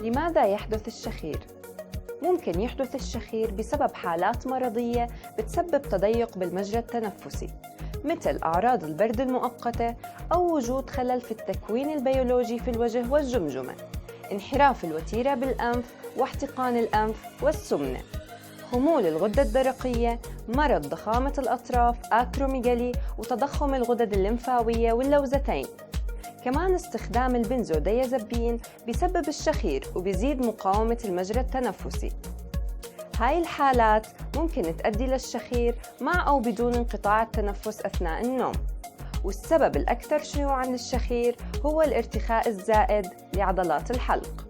لماذا يحدث الشخير؟ ممكن يحدث الشخير بسبب حالات مرضية بتسبب تضيق بالمجرى التنفسي، مثل أعراض البرد المؤقتة أو وجود خلل في التكوين البيولوجي في الوجه والجمجمة، انحراف الوتيرة بالأنف واحتقان الأنف والسمنة، خمول الغدة الدرقية، مرض ضخامة الأطراف أكروميجالي، وتضخم الغدد الليمفاوية واللوزتين. كمان استخدام البنزوديازابين بيسبب الشخير وبيزيد مقاومة المجرى التنفسي. هاي الحالات ممكن تؤدي للشخير مع أو بدون انقطاع التنفس أثناء النوم. والسبب الأكثر شيوعاً للشخير هو الارتخاء الزائد لعضلات الحلق.